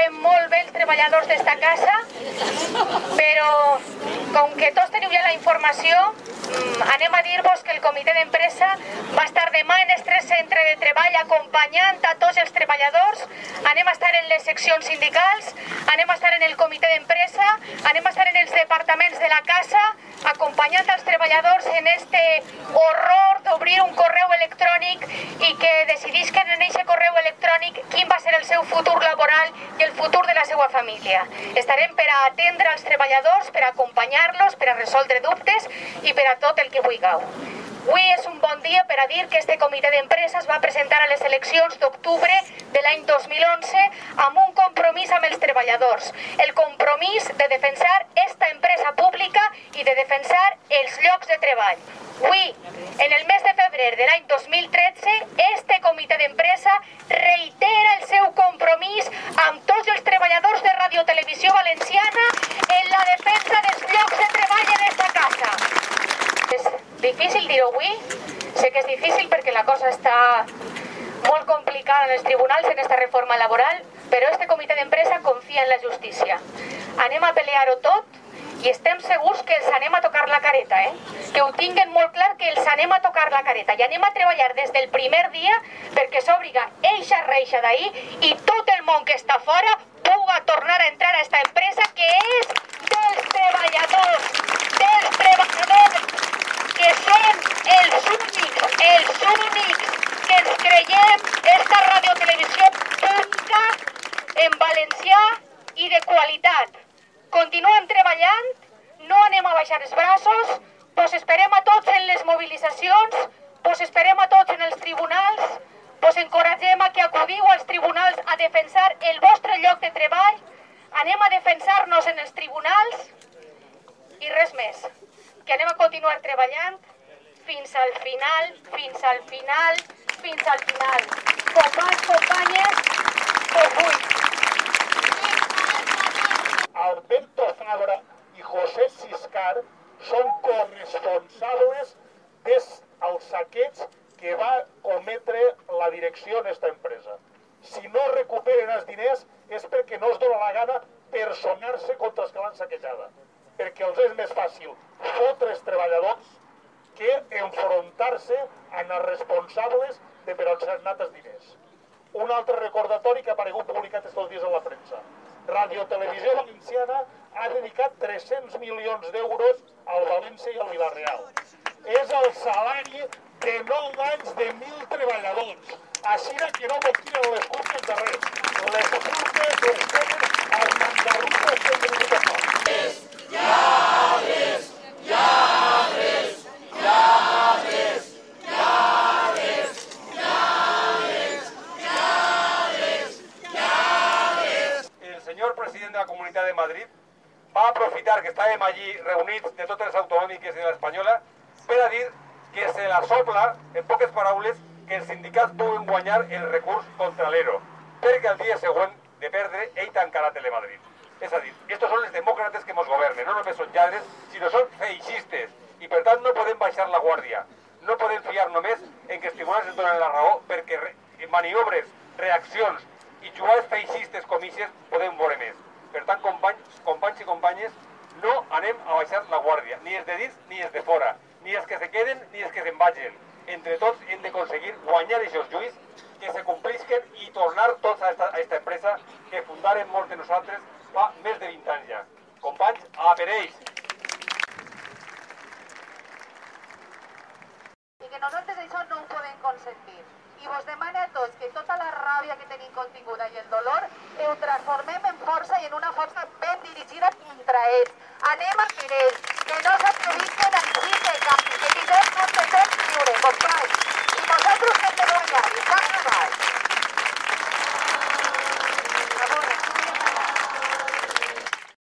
sabem molt bé els treballadors d'esta casa, però com que tots teniu ja la informació, anem a dir-vos que el comitè d'empresa va estar demà en este centre de treball acompanyant a tots els treballadors, anem a estar en les seccions sindicals, anem a estar en el comitè d'empresa, anem a estar en els departaments de la casa, acompanyant els treballadors en este horror d'obrir un correu electrònic i que decidisquen en aquest correu electrònic quin va ser el seu futur laboral i el futur de la seva família. Estarem per a atendre els treballadors, per a acompanyar-los, per a resoldre dubtes i per a tot el que vulgueu. Avui és un bon dia per a dir que este comitè d'empresa es va presentar a les eleccions d'octubre de l'any 2011 amb un compromís amb els treballadors, el compromís de defensar esta empresa pública i de defensar els llocs de treball. Avui, en el mes de febrer de l'any 2013, este comitè d'empresa reitera el seu compromís amb tots els treballadors de Radiotelevisió Valenciana en la defensa dels llocs de treball en esta casa. És difícil dir-ho avui, sé que és difícil perquè la cosa està molt complicada en els tribunals en esta reforma laboral, però este comitè d'empresa confia en la justícia. Anem a pelear-ho tot i estem segurs que els anem a tocar la careta, que ho tinguen molt clar que els anem a tocar la careta i anem a treballar des del primer dia perquè s'obriga eixa reixa d'ahir i tot el món que està fora puga tornar a entrar a esta empresa que és dels treballadors que són els únics que ens creiem esta radiotelevisió pública en valencià i de qualitat. Continuem treballant, no anem a baixar els braços, vos esperem a tots en les mobilitzacions, vos esperem a tots en els tribunals, vos encoratgem a que acudiu als tribunals a defensar el vostre lloc de treball, anem a defensar-nos en els tribunals i res més, que anem a continuar treballant fins al final, fins al final, fins al final. Companys, companyes, tot vull. Alberto Fabra y José Siscar son corresponsables dels saqueig que va cometre la direcció d'esta empresa. Si no recuperen els diners és perquè no es dona la gana personar-se contra els que l'han saquejada. Perquè els és més fàcil fotre els treballadors que enfrontar-se amb els responsables de per on s'han anat els diners. Un altre recordatori que ha aparegut publicat estos dies a la premsa. Radiotelevisió Valenciana ha dedicat 300 milions d'euros al València i al Villarreal. És el salari de 9 anys de 1.000 treballadors. Així que no m'ho tiren les culpes de res. Les culpes les tenen els mandarrucos que tenen que fer. Lladres, lladres, lladres, lladres, lladres, lladres, lladres. El senyor president de la Comunitat de Madrid va aprofitar que estàvem allí reunits de totes les autonòmiques i de l'espanyola per a dir que se la sopla, en poques paraules, que els sindicats puguen guanyar el recurs contra l'ERO, perquè el dia següent de perdre ell tancarà Telemadrid. És a dir, estos són els demòcrates que ens governen, no només són lladres, sinó són feixistes, i per tant no podem baixar la guàrdia, no podem fiar només en que els tribunals ens donen la raó, perquè maniobres, reaccions i jugades feixistes com ixes podem veure més. Per tant, companys i companyes, no anem a baixar la guàrdia, ni els de dins ni els de fora, ni els que se queden ni els que se'n vagin. Entre tots hem d'aconseguir guanyar aquests lluís, que se complisquen i tornar tots a esta empresa que fundarem molts de nosaltres fa més de 20 anys ja. Companys, a per ells! I que nosaltres això no ho podem consentir. I vos demano a tots que tota la ràbia que tenim continguda i el dolor ho transformem en força i en una força ben dirigida contra ells. Anem a per ells, que no s'atreveixin.